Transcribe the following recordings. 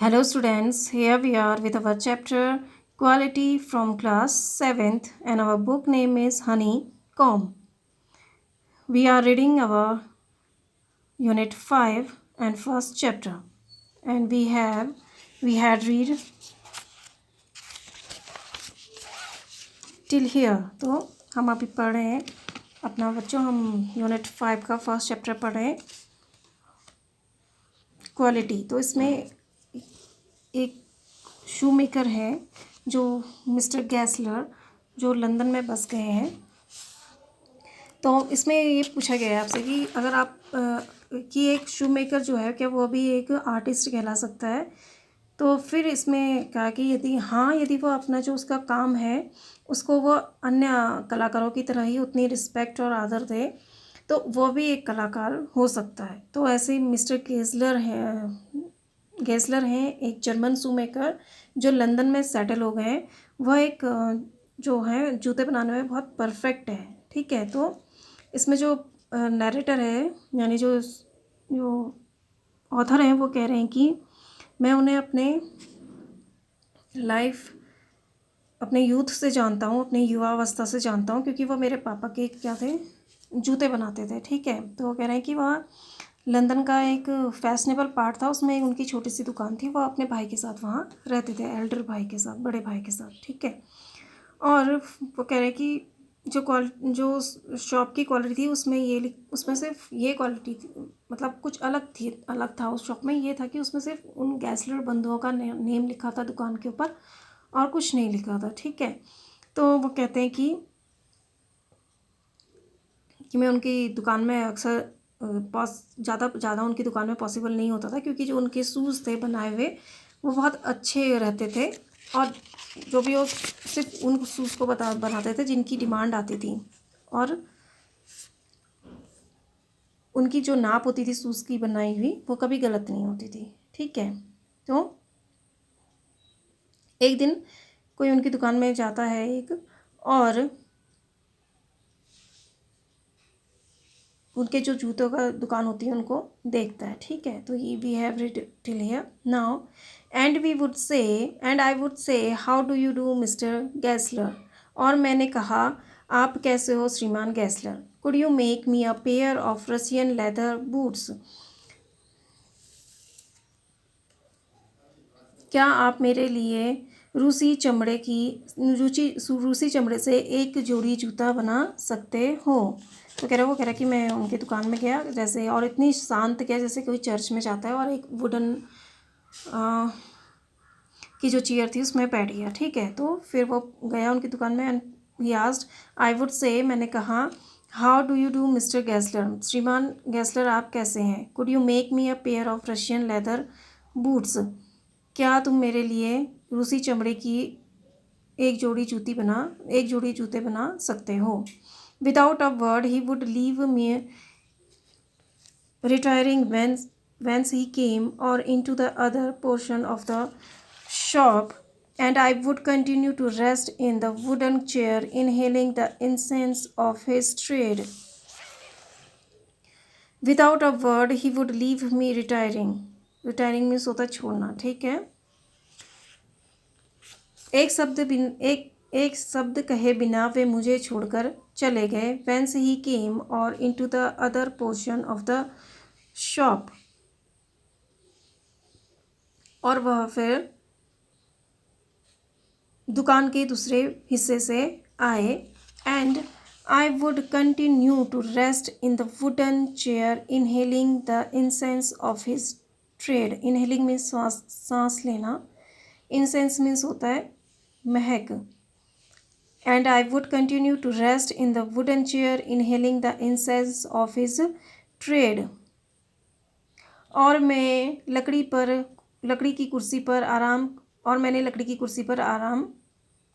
Hello students, here we are with our chapter Quality from class 7th and our book name is Honeycomb. We are reading our unit 5 and first chapter and we had read till here. तो हम अभी पढ़ रहे हैं अपना बच्चों हम unit 5 का फर्स्ट चैप्टर पढ़ रहे हैं क्वालिटी। तो इसमें एक शू मेकर है जो मिस्टर गैसलर जो लंदन में बस गए हैं। तो इसमें ये पूछा गया है आपसे कि अगर आप कि एक शू मेकर जो है क्या वो भी एक आर्टिस्ट कहला सकता है। तो फिर इसमें कहा कि यदि वो अपना जो उसका काम है उसको वो अन्य कलाकारों की तरह ही उतनी रिस्पेक्ट और आदर दे तो वो भी एक कलाकार हो सकता है। तो ऐसे मिस्टर गैसलर हैं एक जर्मन शू मेकर जो लंदन में सेटल हो गए हैं। वह एक जो है जूते बनाने में बहुत परफेक्ट है। ठीक है, तो इसमें जो नरेटर है यानी जो ऑथर हैं वो कह रहे हैं कि मैं उन्हें अपने यूथ से जानता हूँ, अपनी युवावस्था से जानता हूँ, क्योंकि वो मेरे पापा के क्या थे, जूते बनाते थे। ठीक है, तो वो कह रहे हैं कि वह लंदन का एक फैशनेबल पार्ट था, उसमें उनकी छोटी सी दुकान थी। वो अपने भाई के साथ वहाँ रहते थे, एल्डर भाई के साथ, बड़े भाई के साथ। ठीक है, और वो कह रहे हैं कि जो शॉप की क्वालिटी थी उसमें सिर्फ ये क्वालिटी थी, मतलब कुछ अलग था उस शॉप में। ये था कि उसमें सिर्फ उन गैसलर बंधुओं का नेम लिखा था दुकान के ऊपर और कुछ नहीं लिखा था। ठीक है, तो वो कहते हैं कि मैं उनकी दुकान में अक्सर ज़्यादा उनकी दुकान में पॉसिबल नहीं होता था, क्योंकि जो उनके शूज़ थे बनाए हुए वो बहुत अच्छे रहते थे और जो भी वो सिर्फ उन शूज़ को बनाते थे जिनकी डिमांड आती थी, और उनकी जो नाप होती थी शूज़ की बनाई हुई वो कभी गलत नहीं होती थी। ठीक है, तो एक दिन कोई उनकी दुकान में जाता है और उनके जो जूतों का दुकान होती है उनको देखता है। ठीक है, तो ये we have read till here now and I would say how do you do mister Gessler. और मैंने कहा आप कैसे हो श्रीमान Gessler. Could you make me a pair of Russian leather boots. क्या आप मेरे लिए रूसी चमड़े से एक जोड़ी जूता बना सकते हो। तो वो कह रहा कि मैं उनकी दुकान में गया जैसे, और इतनी शांत किया जैसे कोई चर्च में जाता है, और एक वुडन की जो चेयर थी उसमें बैठ गया। ठीक है, तो फिर वो गया उनकी दुकान में and he asked I would say, मैंने कहा how do you do mister Gessler. श्रीमान गैसलर आप कैसे हैं। Could you make me a pair of Russian leather boots. क्या तुम मेरे लिए रूसी चमड़े की एक जोड़ी जूते बना सकते हो। Without a word he would leave me retiring whence he came or into the other portion of the shop, and I would continue to rest in the wooden chair inhaling the incense of his trade. Without a word he would leave me retiring means होता छोड़ना। ठीक है, एक शब्द कहे बिना वे मुझे छोड़कर चले गए। Whence he came और into the other portion of the shop, और वह फिर दुकान के दूसरे हिस्से से आए। And I would continue to rest in the wooden chair inhaling the incense of his trade. Inhaling means सांस लेना, इंसेंस मीन्स होता है महक। And I would continue to rest in the wooden chair inhaling the incense of his trade. और मैंने लकड़ी की कुर्सी पर आराम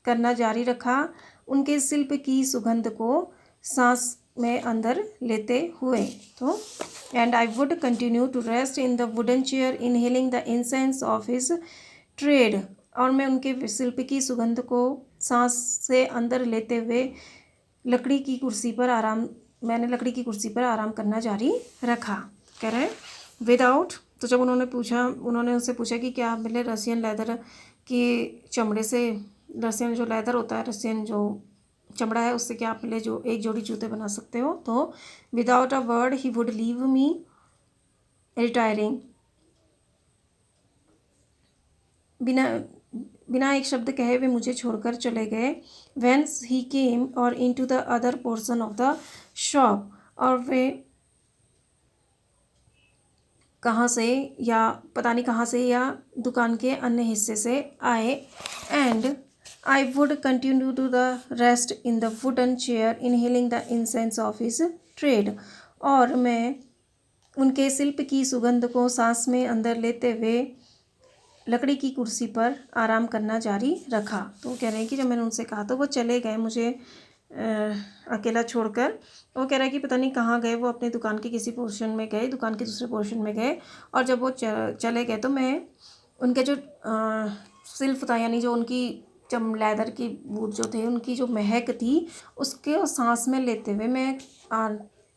करना जारी रखा, उनके शिल्प की सुगंध को सांस में अंदर लेते हुए। तो and I would continue to rest in the wooden chair inhaling the incense of his trade. और मैं उनके शिल्प की सुगंध को सांस से अंदर लेते हुए लकड़ी की कुर्सी पर आराम करना जारी रखा। कह रहे विदाउट तो जब उन्होंने उससे पूछा कि क्या आप मेरे रशियन लेदर की चमड़े से, रशियन जो लेदर होता है, रशियन जो चमड़ा है, उससे क्या आप मेरे जो एक जोड़ी जूते बना सकते हो। तो without a word he would leave me retiring, बिना बिना एक शब्द कहे वे मुझे छोड़कर चले गए। वेंस ही केम और into the other portion of the shop, और वे कहाँ से या पता नहीं कहाँ से या दुकान के अन्य हिस्से से आए। And I would continue to the rest in the wooden chair inhaling the incense of his trade, और मैं उनके शिल्प की सुगंध को सांस में अंदर लेते हुए लकड़ी की कुर्सी पर आराम करना जारी रखा। तो वो कह रहे हैं कि जब मैंने उनसे कहा तो वो चले गए मुझे अकेला छोड़कर। वो कह रहा है कि पता नहीं कहाँ गए, वो अपने दुकान के किसी पोर्शन में गए, दुकान के दूसरे पोर्शन में गए, और जब वो चले गए तो मैं उनके जो शिल्प था, यानी जो उनकी लेदर की बूट जो थे, उनकी जो महक थी, उसके सांस में लेते हुए मैं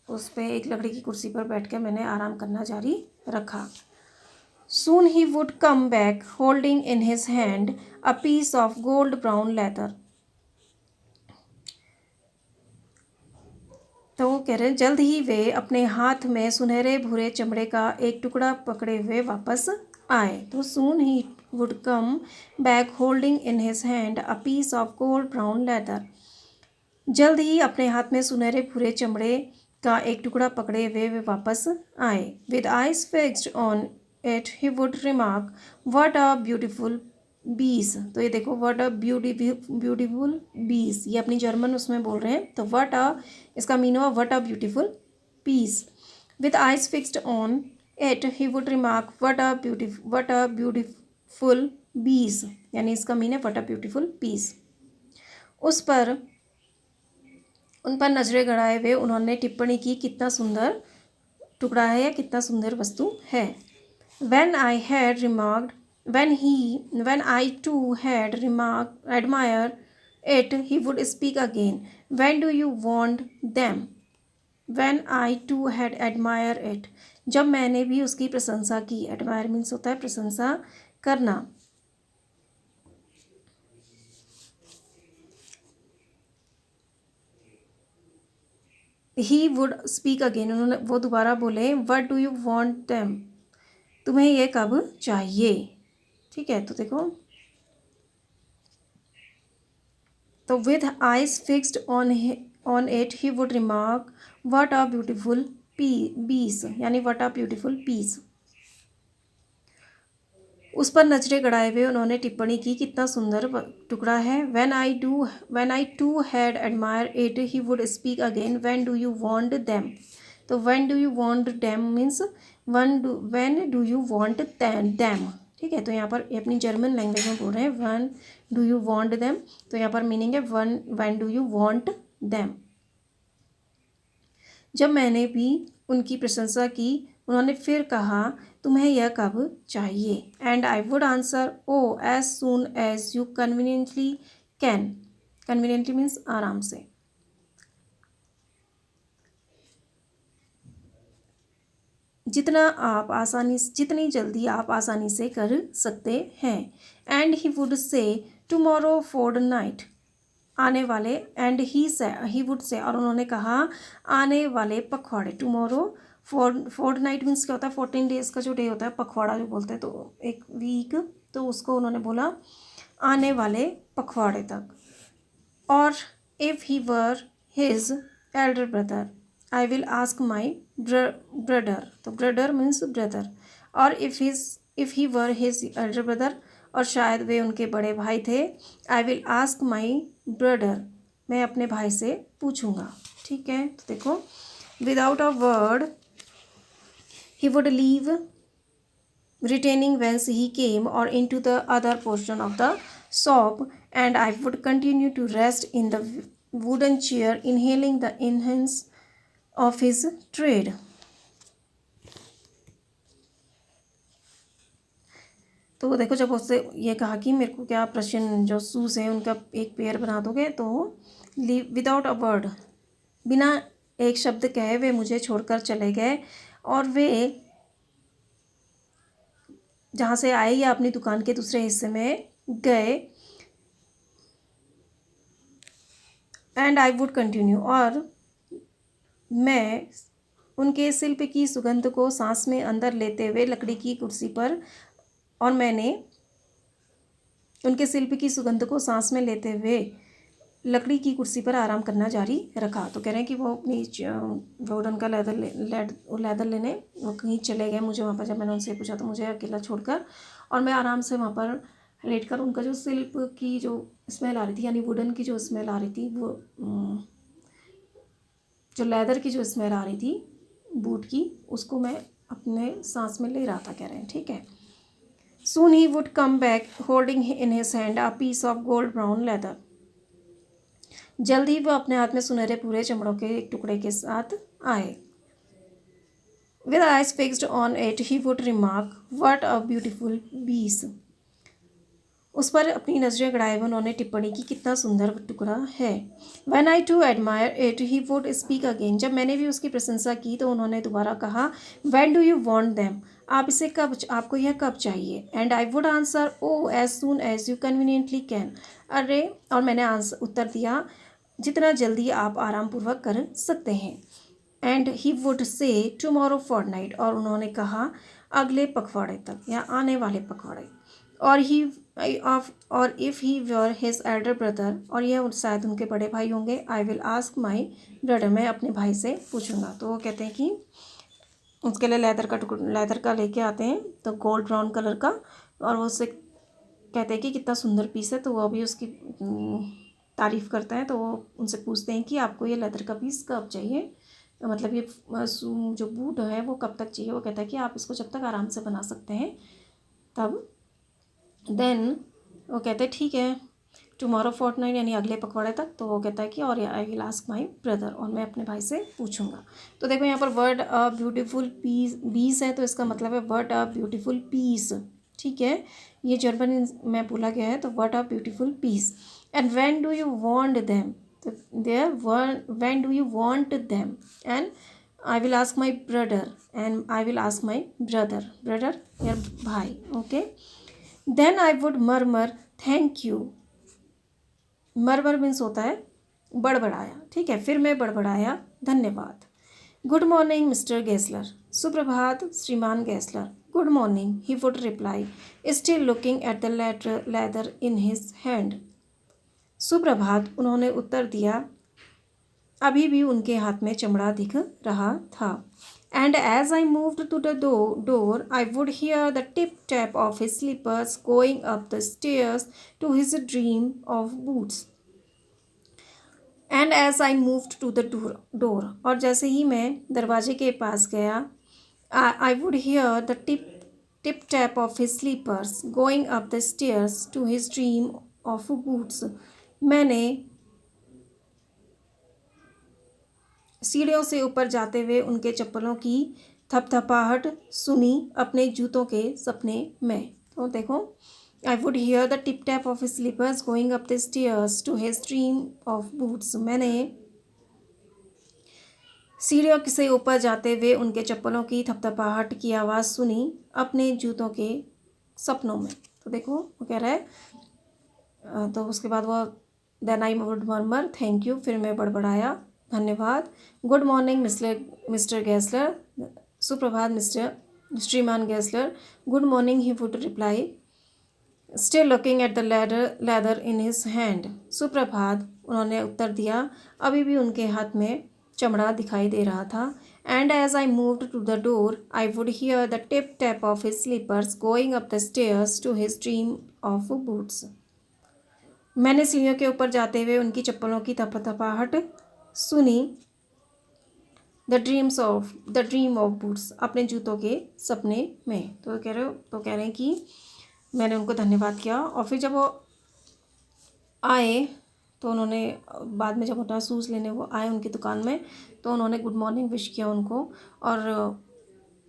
उस पर एक लकड़ी की कुर्सी पर बैठ कर मैंने आराम करना जारी रखा। Soon he would come back holding in his hand a piece of gold brown leather. तो वो कह रहे हैं जल्द ही वे अपने हाथ में सुनहरे भूरे चमड़े का एक टुकड़ा पकड़े हुए वापस आए। तो soon he would come back holding in his hand a piece of gold brown leather. जल्द ही अपने हाथ में सुनहरे भूरे चमड़े का एक टुकड़ा पकड़े हुए वे वापस आए। With eyes fixed on it he would remark, what a beautiful bees. तो ये देखो, what a beautiful bees, ये अपनी जर्मन उसमें बोल रहे हैं। तो what a, इसका मीन हुआ what a beautiful piece. With eyes fixed on it he would remark, what a beautiful bees, यानी इसका मीन है what a beautiful piece. उन पर नजरें गड़ाए हुए उन्होंने टिप्पणी की, कितना सुंदर टुकड़ा है या कितना सुंदर वस्तु है। When I too had admired it, he would speak again. When do you want them? When I too had admired it. जब मैंने भी उसकी प्रशंसा की, admire means होता है प्रशंसा करना। He would speak again, उन्होंने वो दोबारा बोले, What do you want them? तुम्हें ये कब चाहिए। ठीक है, तो देखो, तो with eyes fixed on it he would remark, what a beautiful piece, यानी व्हाट अ ब्यूटीफुल पीस। उस पर नजरें गड़ाए हुए उन्होंने टिप्पणी की, कितना सुंदर टुकड़ा है। When I too had admire it he would speak again, when do you want them. तो when do you want them means when do you want them. ठीक है, तो यहाँ पर अपनी जर्मन लैंग्वेज में बोल रहे हैं when do you want them, तो यहाँ पर मीनिंग है when do you want them. जब मैंने भी उनकी प्रशंसा की, उन्होंने फिर कहा, तुम्हें यह कब चाहिए। And I would answer, oh as soon as you conveniently can. Conveniently means आराम से। जितनी जल्दी आप आसानी से कर सकते हैं। And he would say tomorrow fortnight, आने वाले, एंड ही वुड से, और उन्होंने कहा आने वाले पखवाड़े। टुमारो फोर्टनाइट मीन्स क्या होता है, 14 डेज़ का जो डे होता है, पखवाड़ा जो बोलते हैं, तो एक वीक, तो उसको उन्होंने बोला आने वाले पखवाड़े तक। और if he were his Elder brother I will ask my brother. तो ब्रदर मीन्स ब्रदर। और if he were his Elder brother, और शायद वे उनके बड़े भाई थे। आई विल आस्क माई ब्रदर, मैं अपने भाई से पूछूंगा। ठीक है, तो देखो, without a word he would leave retaining whence he came or into the other portion of the shop, and I would continue to rest in the wooden chair inhaling the incense of his trade. तो देखो, जब उससे ये कहा कि मेरे को क्या प्रश्न जो शूज़ हैं उनका एक पेयर बना दोगे, तो विदाउट अ वर्ड, बिना एक शब्द कहे वे मुझे छोड़कर चले गए, और वे जहाँ से आए या अपनी दुकान के दूसरे हिस्से में गए। एंड आई वुड कंटिन्यू, और मैं उनके शिल्प की सुगंध को सांस में अंदर लेते हुए लकड़ी की कुर्सी पर, और मैंने उनके शिल्प की सुगंध को सांस में लेते हुए लकड़ी की कुर्सी पर आराम करना जारी रखा। तो कह रहे हैं कि वो अपनी वुडन का लेदर लेने वो कहीं चले गए। मुझे वहाँ पर, जब मैंने उनसे पूछा तो मुझे अकेला छोड़कर, और मैं आराम से वहाँ पर लेट कर उनका जो शिल्प की जो स्मेल आ रही थी, यानी वुडन की जो स्मेल आ रही थी, वो जो लेदर की जो स्मेल आ रही थी बूट की, उसको मैं अपने सांस में ले रहा था, कह रहे हैं। ठीक है। Soon he would come back holding in his hand a piece of gold brown leather. जल्दी वह अपने हाथ में सुनहरे पूरे चमड़ों के एक टुकड़े के साथ आए। With eyes fixed on it, he would remark, "What a beautiful piece." उस पर अपनी नजरें गड़ाए हुए उन्होंने टिप्पणी की, कितना सुंदर टुकड़ा है। When I too admire it, he would speak again. जब मैंने भी उसकी प्रशंसा की तो उन्होंने दोबारा कहा, When do you want them? आपको यह कब चाहिए? And I would answer, Oh, as soon as you conveniently can. अरे, और मैंने उत्तर दिया, जितना जल्दी आप आराम पूर्वक कर सकते हैं। And he would say tomorrow fortnight, और उन्होंने कहा अगले पखवाड़े तक या आने वाले पखवाड़े। और if he were his Elder brother, और यह शायद उनके बड़े भाई होंगे। आई विल आस्क माई ब्रदर, मैं अपने भाई से पूछूंगा। तो वो कहते हैं कि उसके लिए लेदर का लेके आते हैं, तो गोल्ड ब्राउन कलर का, और वो उससे कहते हैं कि कितना सुंदर पीस है। तो वो भी उसकी तारीफ़ करते हैं। तो वो उनसे पूछते हैं कि आपको ये लेदर का पीस कब चाहिए, मतलब ये जो बूट है वो कब तक चाहिए। वो कहता है कि आप इसको जब तक आराम से बना सकते हैं तब। देन वो कहते हैं ठीक है, टुमारो फोर्टनाइट, यानी अगले पखवाड़े तक। तो वो कहता है कि और आई विल आस्क माई ब्रदर, और मैं अपने भाई से पूछूंगा। तो देखो यहाँ पर वर्ड अ ब्यूटीफुल पीस है, तो इसका मतलब है वर्ड अ ब्यूटीफुल पीस। ठीक है, ये जर्मन में बोला गया है। तो word a beautiful piece. And when do you want them, तो there when do you want them, and I will ask my brother, and I will ask my brother यार भाई। Okay. Then I would murmur thank you. Murmur means होता है बड़बड़ाया। ठीक है, फिर मैं बड़बड़ाया धन्यवाद। गुड मॉर्निंग मिस्टर गैसलर, सुप्रभात श्रीमान Gessler. Good morning, he would reply, still looking at the leather in his hand. सुप्रभात, उन्होंने उत्तर दिया, अभी भी उनके हाथ में चमड़ा दिख रहा था। And as I moved to the door, I would hear the tip-tap of his slippers going up the stairs to his dream of boots. And as I moved to the door, और जैसे ही मैं दरवाजे के पास गया, I would hear the tip-tap of his slippers going up the stairs to his dream of boots. मैंने सीढ़ियों से ऊपर जाते हुए उनके चप्पलों की थपथपाहट सुनी अपने जूतों के सपने में। तो देखो, I would hear the tip tap of his slippers going up the stairs to his dream of boots. मैंने सीढ़ियों से ऊपर जाते हुए उनके चप्पलों की थपथपाहट की आवाज़ सुनी अपने जूतों के सपनों में। तो देखो वो कह रहा है, तो उसके बाद वो then I would murmur thank you, फिर मैं बड़बड़ाया धन्यवाद। गुड मॉर्निंग मिस्टर गैसलर, सुप्रभात मिस्टर श्रीमान Gessler. Good morning, he would reply, still looking at the leather in his hand. सुप्रभात, उन्होंने उत्तर दिया, अभी भी उनके हाथ में चमड़ा दिखाई दे रहा था। And as I moved to the door, I would hear the tip tap of his slippers going up the stairs to his dream of boots. मैंने सीढ़ियों के ऊपर जाते हुए उनकी चप्पलों की थपथपाहट सुनी द ड्रीम ऑफ बूट्स, अपने जूतों के सपने में। तो कह रहे हैं कि मैंने उनको धन्यवाद किया, और फिर जब वो आए तो उन्होंने बाद में, जब अपना शूज़ लेने वो आए उनकी दुकान में, तो उन्होंने गुड मॉर्निंग विश किया उनको, और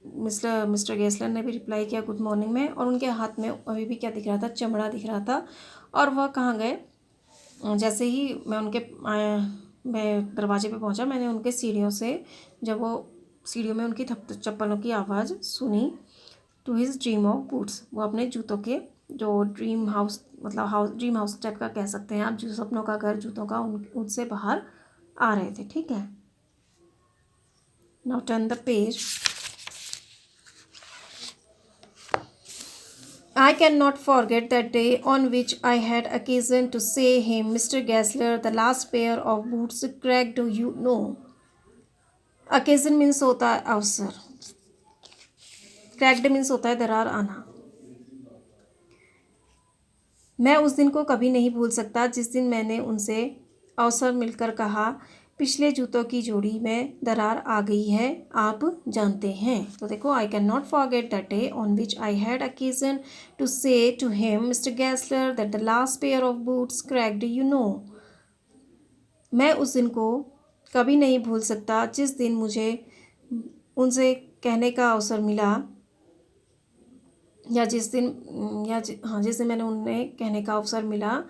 मिस्टर गैसलर ने भी रिप्लाई किया गुड मॉर्निंग में, और उनके हाथ में अभी भी क्या दिख रहा था, चमड़ा दिख रहा था। और वह कहाँ गए, जैसे ही मैं दरवाजे पे पहुंचा, मैंने उनके सीढ़ियों से, जब वो सीढ़ियों में उनकी चप्पलों की आवाज़ सुनी, to his dream of boots. वो अपने जूतों के जो ड्रीम हाउस, मतलब ड्रीम हाउस टाइप का कह सकते हैं आप, जो सपनों का घर जूतों का, उनसे बाहर आ रहे थे। ठीक है, now turn the page. I cannot forget the day on which I had occasion to say him, Mr. Gessler, the last pair of boots cracked, you know. Occasion means होता है अवसर, क्रैक्ड मीन्स होता है दरार आना। मैं उस दिन को कभी नहीं भूल सकता जिस दिन मैंने उनसे अवसर मिलकर कहा, पिछले जूतों की जोड़ी में दरार आ गई है, आप जानते हैं। तो देखो, I can not forget the day on which I had occasion to say to him, mister Gessler, that the last pair of boots cracked, you know. मैं उस दिन को कभी नहीं भूल सकता जिस दिन मुझे उनसे कहने का अवसर मिला, या जिस दिन जिस दिन मैंने उन्हें कहने का अवसर मिला,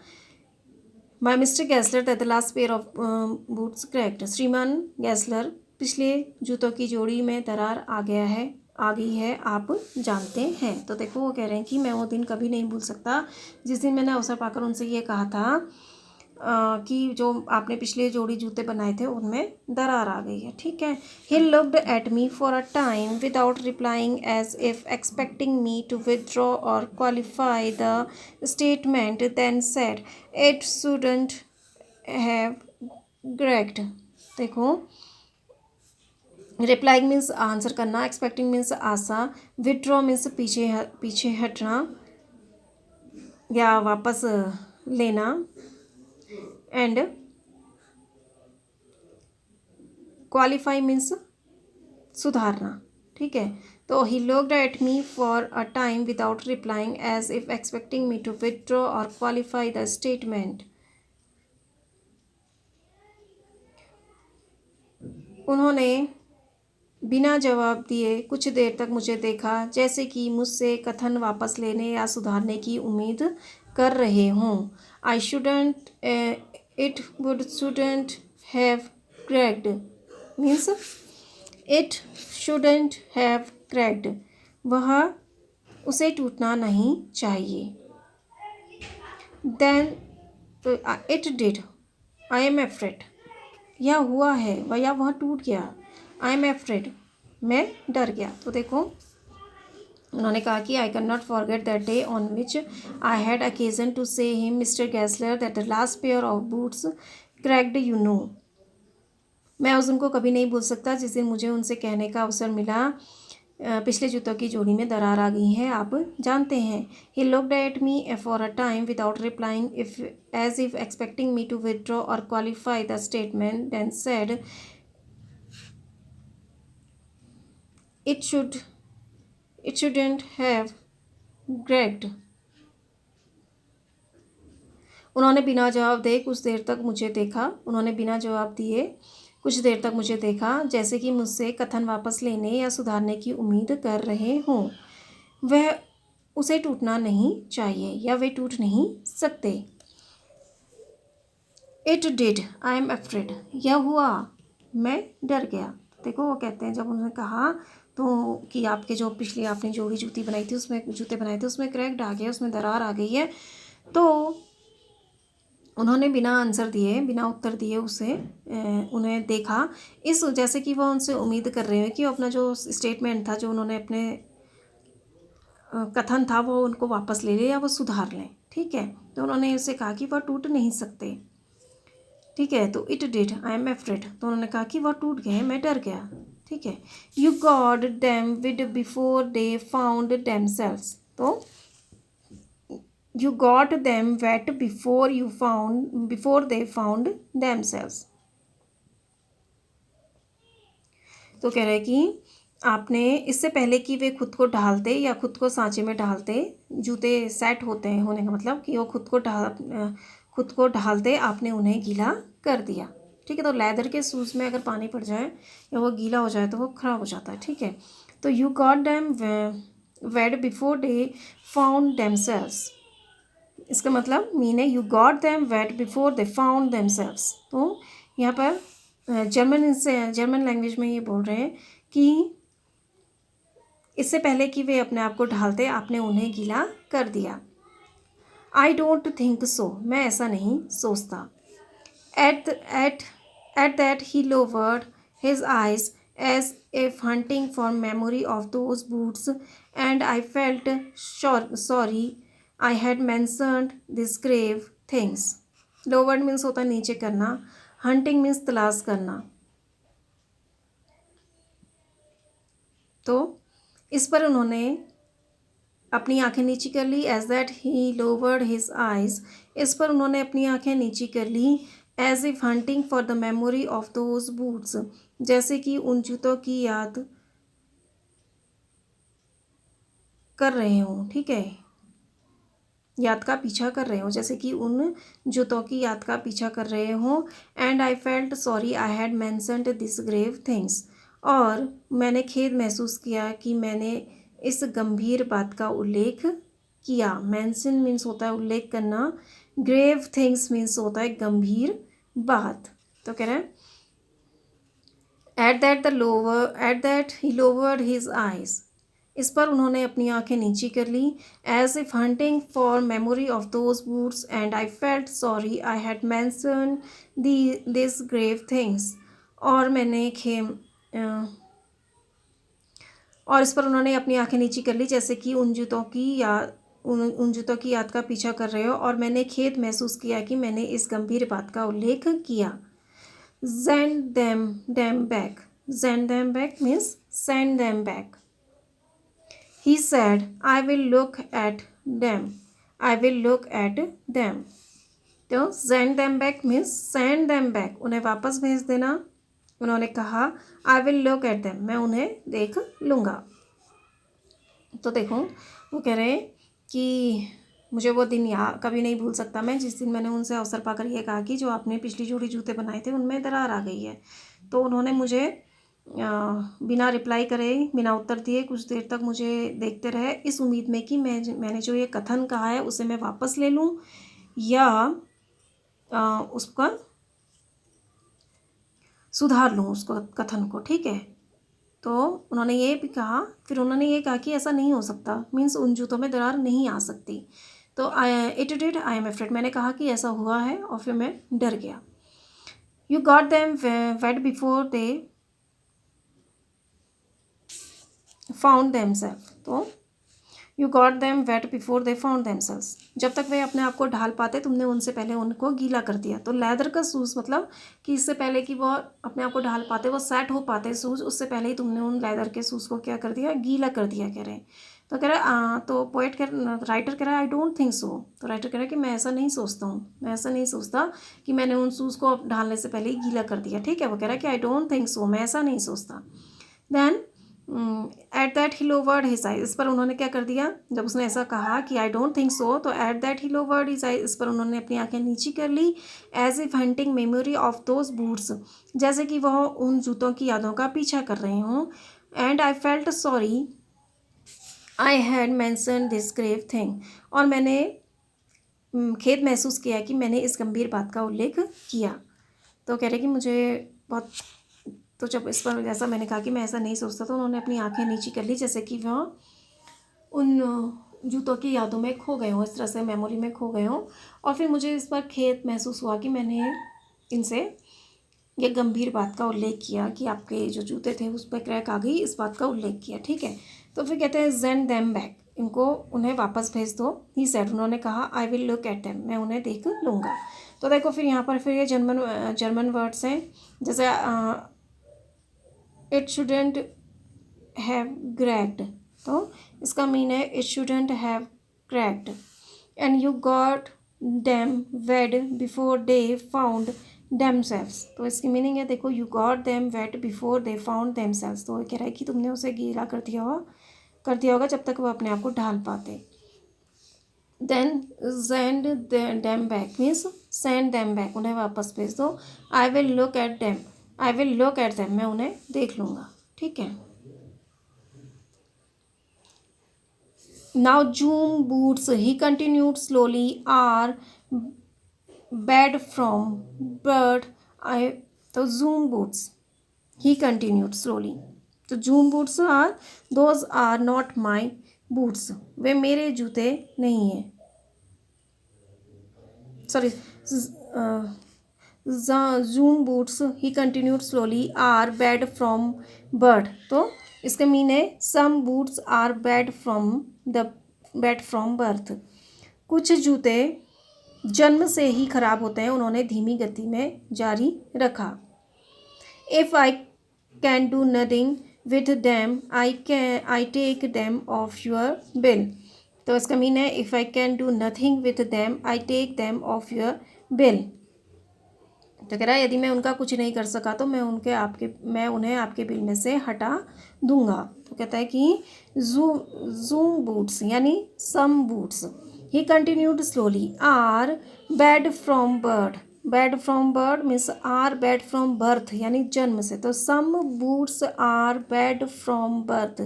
my mister Gessler that the last pair of boots cracked. श्रीमान गैसलर, पिछले जूतों की जोड़ी में दरार आ गई है, आप जानते हैं। तो देखो, वो कह रहे हैं कि मैं वो दिन कभी नहीं भूल सकता जिस दिन मैंने अवसर पाकर उनसे ये कहा था कि जो आपने पिछले जोड़ी जूते बनाए थे उनमें दरार आ गई है। ठीक है। He looked at me for a time without replying as if expecting me to withdraw or qualify the statement, then said, it shouldn't have cracked. देखो, रिप्लाइंग मीन्स आंसर करना, एक्सपेक्टिंग मीन्स आशा, विदड्रॉ मीन्स पीछे हटना या वापस लेना, and qualify means सुधारना। ठीक है। तो he looked at me for a time without replying as if expecting me to withdraw or qualify the statement. उन्होंने बिना जवाब दिए कुछ देर तक मुझे देखा, जैसे कि मुझसे कथन वापस लेने या सुधारने की उम्मीद कर रहे हों। I shouldn't, it would shouldn't have cracked means it shouldn't have cracked, वह उसे टूटना नहीं चाहिए। Then it did, I am afraid, यह हुआ है वह टूट गया। आई एम एफ्रेड, मैं डर गया। तो देखो, उन्होंने कहा कि I can not forget that day on which I had occasion to say him, mister Gessler, that the last pair of boots cracked, you know. मैं उस दिन को कभी नहीं भूल सकता जिस दिन मुझे उनसे कहने का अवसर मिला, पिछले जूतों की जोड़ी में दरार आ गई है, आप जानते हैं। He looked at me for a time without replying as if expecting me to withdraw or qualify the statement, then said, it shouldn't have cracked. उन्होंने बिना जवाब दिए कुछ देर तक मुझे देखा, जैसे कि मुझसे कथन वापस लेने या सुधारने की उम्मीद कर रहे हों। वह उसे टूटना नहीं चाहिए या वे टूट नहीं सकते। It did, I am afraid, यह हुआ, मैं डर गया। देखो, वो कहते हैं जब उन्होंने कहा तो कि आपके जो पिछले आपने जोड़ी जूते बनाए थे उसमें क्रैक्ड आ गया, उसमें दरार आ गई है। तो उन्होंने बिना उत्तर दिए उन्हें देखा, इस जैसे कि वह उनसे उम्मीद कर रहे हैं कि अपना जो स्टेटमेंट था, जो उन्होंने अपने कथन था, वो उनको वापस ले लें या वो सुधार लें। ठीक है। तो उन्होंने उससे कहा कि वह टूट नहीं सकते। ठीक है। तो it did, I am afraid, तो उन्होंने कहा कि वह टूट गए, मैं डर गया। ठीक है। You God them with before they found themselves, तो you got them wet before they found themselves। तो कह रहे हैं कि आपने इससे पहले कि वे खुद को ढालते या खुद को सांचे में ढालते, जूते सेट होते हैं होने का मतलब कि वो खुद को ढालते, आपने उन्हें गीला कर दिया। ठीक है। तो लेदर के शूज़ में अगर पानी पड़ जाए या वो गीला हो जाए तो वो ख़राब हो जाता है। ठीक है। तो you got them wet before they found themselves, इसका मतलब मीन है you got them wet before they found themselves. तो यहाँ पर जर्मन लैंग्वेज में ये बोल रहे हैं कि इससे पहले कि वे अपने आप को ढालते आपने उन्हें गीला कर दिया। आई डोंट थिंक सो, मैं ऐसा नहीं सोचता। At at at that he lowered his eyes as if hunting for memory of those boots, and I felt sorry I had mentioned these grave things. Lowered means होता है नीचे करना, hunting means तलाश करना। तो इस पर उन्होंने अपनी आंखें नीची कर ली। As that he lowered his eyes, इस पर उन्होंने अपनी आंखें नीची कर ली। As if hunting for the memory of those boots, जैसे कि उन जूतों की याद कर रहे हों, ठीक है, याद का पीछा कर रहे हों, जैसे कि उन जूतों की याद का पीछा कर रहे हों। And I felt sorry I had mentioned this grave things, और मैंने खेद महसूस किया कि मैंने इस गंभीर बात का उल्लेख किया। मैंसन मीन्स होता है उल्लेख करना, ग्रेव थिंग्स मीन्स होता है गंभीर बात। तो कह रहे हैं at that he lowered his eyes, इस पर उन्होंने अपनी आंखें नीची कर ली। As if hunting for memory of those boots, and I felt sorry I had mention this grave things, और मैंने और इस पर उन्होंने अपनी आंखें नीची कर ली, जैसे कि उन जूतों की याद का पीछा कर रहे हो, और मैंने खेद महसूस किया कि मैंने इस गंभीर बात का उल्लेख किया। Send them back. Send them back means send them back. He said, I will look at them. I will look at them. तो send them back means send them back. उन्हें वापस भेज देना। उन्होंने कहा I will look at them. मैं उन्हें देख लूँगा। तो देखो वो कह रहे हैं कि मुझे वो दिन कभी नहीं भूल सकता मैं, जिस दिन मैंने उनसे अवसर पाकर ये कहा कि जो आपने पिछली जोड़ी जूते बनाए थे उनमें दरार आ गई है। तो उन्होंने मुझे बिना रिप्लाई करे, बिना उत्तर दिए कुछ देर तक मुझे देखते रहे, इस उम्मीद में कि मैंने जो ये कथन कहा है उसे मैं वापस ले लूँ या उसका सुधार लूँ उसको कथन को, ठीक है। तो उन्होंने ये भी कहा, फिर उन्होंने ये कहा कि ऐसा नहीं हो सकता, मीन्स उन जूतों में दरार नहीं आ सकती। तो it did I am afraid, मैंने कहा कि ऐसा हुआ है और फिर मैं डर गया। You got them wet before they found themself, तो you got them wet before they found themselves, जब तक वे अपने आप को ढाल पाते तुमने उनसे पहले उनको गीला कर दिया। तो लेदर का शूज़ मतलब कि इससे पहले कि वो अपने आप को ढाल पाते, वो सेट हो पाते शूज़, उससे पहले ही तुमने उन लेदर के शूज़ को क्या कर दिया, गीला कर दिया, कह रहे हैं। तो कह रहा तो राइटर कह रहा है आई डोंट थिंक सो, तो राइटर कह रहा है कि मैं ऐसा नहीं सोचता हूँ, मैं ऐसा नहीं सोचता कि मैंने उन शूज़ को ढालने से पहले ही गीला कर दिया, ठीक है। वो कह रहा है कि आई डोंट थिंक सो, मैं ऐसा नहीं सोचता। Then at that he lowered his eyes, इस पर उन्होंने क्या कर दिया, जब उसने ऐसा कहा कि आई डोंट थिंक सो, तो at that he lowered his eyes, इस पर उन्होंने अपनी आंखें नीची कर ली। As if hunting memory of those boots, जैसे कि वह उन जूतों की यादों का पीछा कर रहे हों। And I felt sorry I had mention this grave thing, और मैंने खेद महसूस किया कि मैंने इस गंभीर बात का उल्लेख किया। तो कह रहे कि मुझे बहुत, तो जब इस पर जैसा मैंने कहा कि मैं ऐसा नहीं सोचता, तो उन्होंने अपनी आंखें नीची कर ली, जैसे कि वह उन जूतों की यादों में खो गए हों, इस तरह से मेमोरी में खो गए हों। और फिर मुझे इस पर खेद महसूस हुआ कि मैंने इनसे ये गंभीर बात का उल्लेख किया कि आपके जो जूते थे उस पर क्रैक आ गई, इस बात का उल्लेख किया, ठीक है। तो फिर कहते हैं सेंड देम बैक, इनको उन्हें वापस भेज दो। ही सेड, उन्होंने कहा आई विल लुक एट देम, मैं उन्हें देख लूँगा। तो देखो फिर यहाँ पर फिर ये जर्मन वर्ड्स हैं, जैसे इट शुडेंट हैव क्रैक्ड, तो इसका मीन है it shouldn't have cracked. And you got them wet before they found themselves, तो इसकी मीनिंग है, देखो you got them wet before they found themselves, तो कह रहा है कि तुमने उसे गीला कर दिया होगा जब तक वो अपने आप को ढाल पाते। Then send them back means send them back, उन्हें वापस भेज दो। I will look at them, I will look at them, मैं उन्हें देख लूँगा, ठीक है। Now zome boots, he continued slowly, are bad from bird eye, तो zome boots, he continued slowly, तो zome boots are those are not my boots, वे मेरे जूते नहीं हैं। Sorry, zome boots he continued slowly are bad from birth. तो इसका mean है some boots are bad from birth. कुछ जूते जन्म से ही खराब होते हैं, उन्होंने धीमी गति में जारी रखा। If I can do nothing with them I take them off your bill. तो इसका मीन है if I can do nothing with them I take them off your bill. तो कह रहा है यदि मैं उनका कुछ नहीं कर सका तो मैं उन्हें आपके बिल में से हटा दूंगा। तो कहता है कि जूम बूट्स यानी some boots, he continued slowly, are bad from birth. Bad from birth means are bad from birth यानी जन्म से। तो some boots are bad from birth,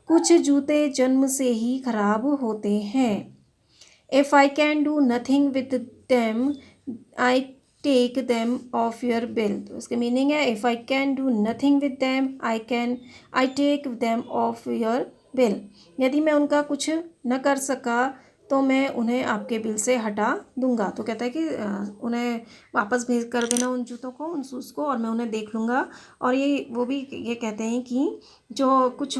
कुछ जूते जन्म से ही खराब होते हैं। If I can do nothing with them I take them off your bill. तो इसके मीनिंग है if I can do nothing with them I take them off your bill. यदि मैं उनका कुछ न कर सका तो मैं उन्हें आपके बिल से हटा दूंगा। तो कहता है कि उन्हें वापस भेज कर देना उन जूतों को, उन शूज़ को, और मैं उन्हें देख लूँगा। और वो भी ये कहते हैं कि जो कुछ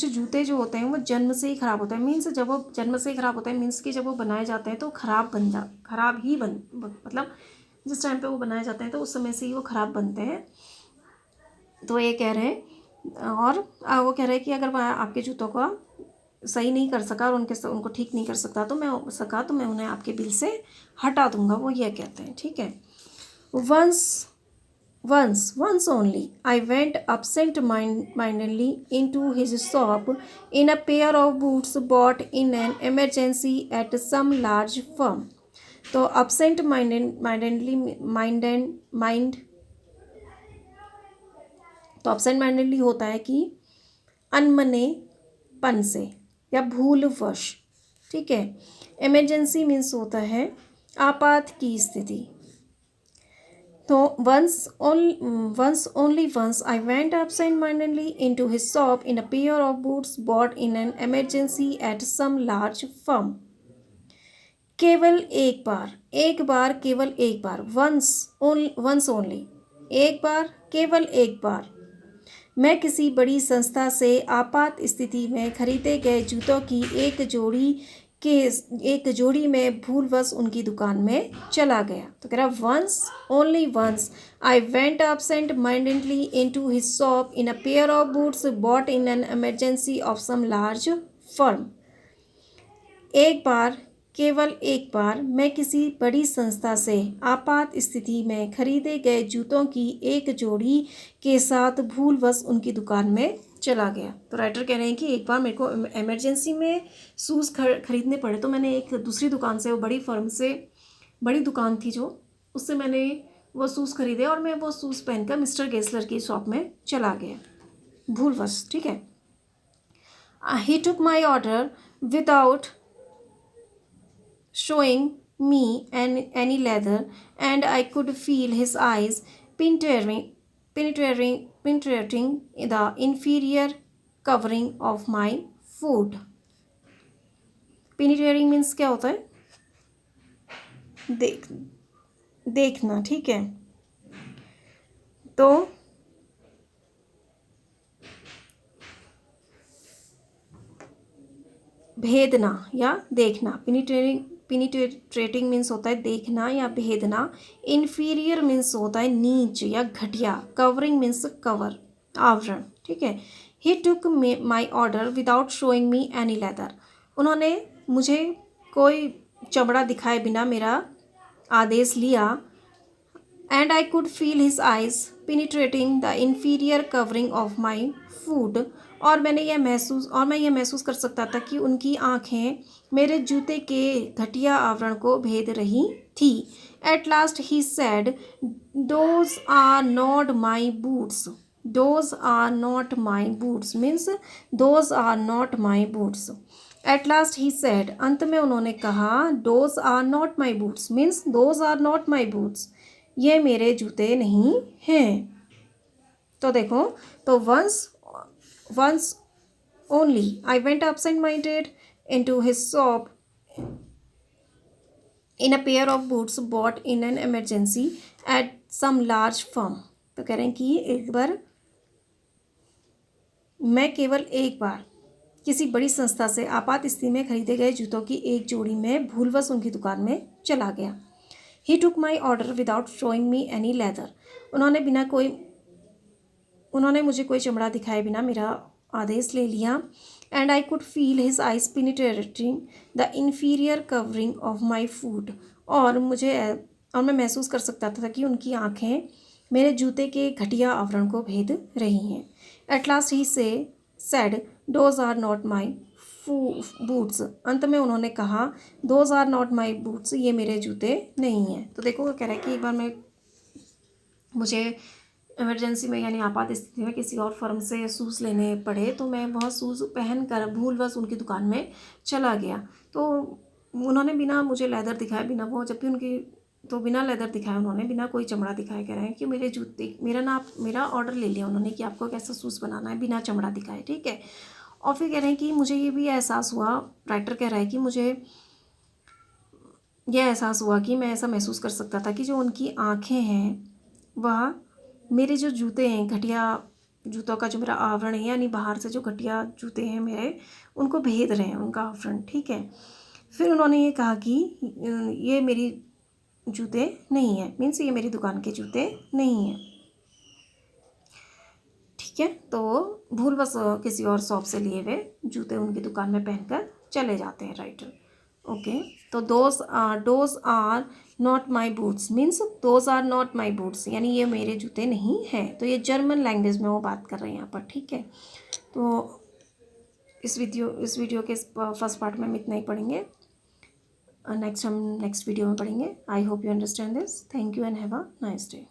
जूते जो होते हैं वो जन्म से ही ख़राब होते हैं। मीन्स जब वो जन्म से ही ख़राब होते हैं मीन्स कि जब वो बनाए जाते हैं तो मतलब जिस टाइम पे वो बनाए जाते हैं तो उस समय से ही वो ख़राब बनते हैं। तो ये कह रहे हैं, और वो कह रहे हैं कि अगर मैं आपके जूतों को सही नहीं कर सका और उनको ठीक नहीं कर सकता तो मैं उन्हें आपके बिल से हटा दूंगा, वो ये कहते हैं। ठीक है। Once only, I went absent-mindedly into his shop in a pair of boots bought in an emergency at some large firm. तो absent-mindedly होता है कि अनमनेपन से या भूलवश। ठीक है। इमरजेंसी मीन्स होता है आपात की स्थिति। तो once I went absent-mindedly into his shop in a pair of boots bought in an emergency at some large firm. केवल एक बार केवल एक बार, once only, एक बार केवल एक बार, मैं किसी बड़ी संस्था से आपात स्थिति में खरीदे गए जूतों की एक जोड़ी में भूलवश उनकी दुकान में चला गया। तो कह रहा only once I went absent-mindedly into his shop in a pair of boots bought in an emergency of some large firm. एक बार केवल एक बार, मैं किसी बड़ी संस्था से आपात स्थिति में खरीदे गए जूतों की एक जोड़ी के साथ भूलवश उनकी दुकान में चला गया। तो राइटर कह रहे हैं कि एक बार मेरे को इमरजेंसी में शूज़ खरीदने पड़े तो मैंने एक दूसरी दुकान से, वो बड़ी फर्म से, बड़ी दुकान थी जो, उससे मैंने वो शूज़ खरीदे और मैं वो शूज़ पहनकर मिस्टर गेसलर की शॉप में चला गया भूलवश। ठीक है। He took my order without showing me any leather, and I could feel his eyes penetrating the inferior covering of my foot. Penetrating means क्या होता है? देखना। ठीक है। तो भेदना या देखना। पेनिट्रेटिंग मीन्स होता है देखना या भेदना। इन्फीरियर मीन्स होता है नीच या घटिया। कवरिंग मीन्स कवर, आवरण। ठीक है। He took my order without showing me any leather. उन्होंने मुझे कोई चमड़ा दिखाए बिना मेरा आदेश लिया। And I could feel his eyes penetrating the inferior covering of my foot. और मैं ये महसूस कर सकता था कि उनकी आँखें मेरे जूते के घटिया आवरण को भेद रही थी। At last he said, those are not my boots. Those are not my boots means those are not my boots. At last he said, अंत में उन्होंने कहा, those are not my boots means those are not my boots, ये मेरे जूते नहीं हैं। तो देखो, तो once only I went absent-minded into his shop in a pair of boots bought in an emergency at some large firm। तो कह रहे हैं कि एक बार, मैं केवल एक बार किसी बड़ी संस्था से आपात स्थिति में खरीदे गए जूतों की एक जोड़ी में भूलवश उनकी दुकान में चला गया। He took my order without showing me any leather. उन्होंने मुझे कोई चमड़ा दिखाए बिना मेरा आदेश ले लिया। And I could feel his eyes penetrating the inferior covering of my foot. और मैं महसूस कर सकता था कि उनकी आंखें मेरे जूते के घटिया आवरण को भेद रही हैं। At last he said those are not my boots. अंत में उन्होंने कहा those are not my boots, ये मेरे जूते नहीं हैं। तो देखो, कह रहा है कि एक बार मुझे इमरजेंसी में यानी आपात स्थिति में किसी और फर्म से शूज़ लेने पड़े, तो मैं वह शूज़ पहन कर भूलवश उनकी दुकान में चला गया। तो उन्होंने बिना मुझे लेदर दिखाए, बिना वो जबकि उनकी तो बिना लेदर दिखाए, उन्होंने बिना कोई चमड़ा दिखाए कह रहे हैं कि मेरे जूते, मेरा ऑर्डर ले लिया उन्होंने कि आपको कैसा शूज़ बनाना है, बिना चमड़ा दिखाए, ठीक है। और फिर कह रहे हैं कि मुझे ये भी एहसास हुआ, राइटर कह रहा है कि मुझे यह एहसास हुआ कि मैं ऐसा महसूस कर सकता था कि जो उनकी आँखें हैं वह मेरे जो जूते हैं, घटिया जूतों का जो मेरा आवरण है, यानी बाहर से जो घटिया जूते हैं मेरे, उनको भेद रहे हैं, उनका आवरण, ठीक है। फिर उन्होंने ये कहा कि ये मेरी जूते नहीं हैं, मीन्स ये मेरी दुकान के जूते नहीं हैं, ठीक है। तो भूलवश किसी और शॉप से लिए हुए जूते उनकी दुकान में पहनकर चले जाते हैं राइटर। ओके, तो those are not my boots means those are not my boots, यानी ये मेरे जूते नहीं हैं। तो ये जर्मन लैंग्वेज में वो बात कर रहे हैं यहाँ पर, ठीक है। तो इस वीडियो के फर्स्ट पार्ट में हम इतना ही पढ़ेंगे। नेक्स्ट वीडियो में पढ़ेंगे। I hope you understand this. Thank you and have a nice day.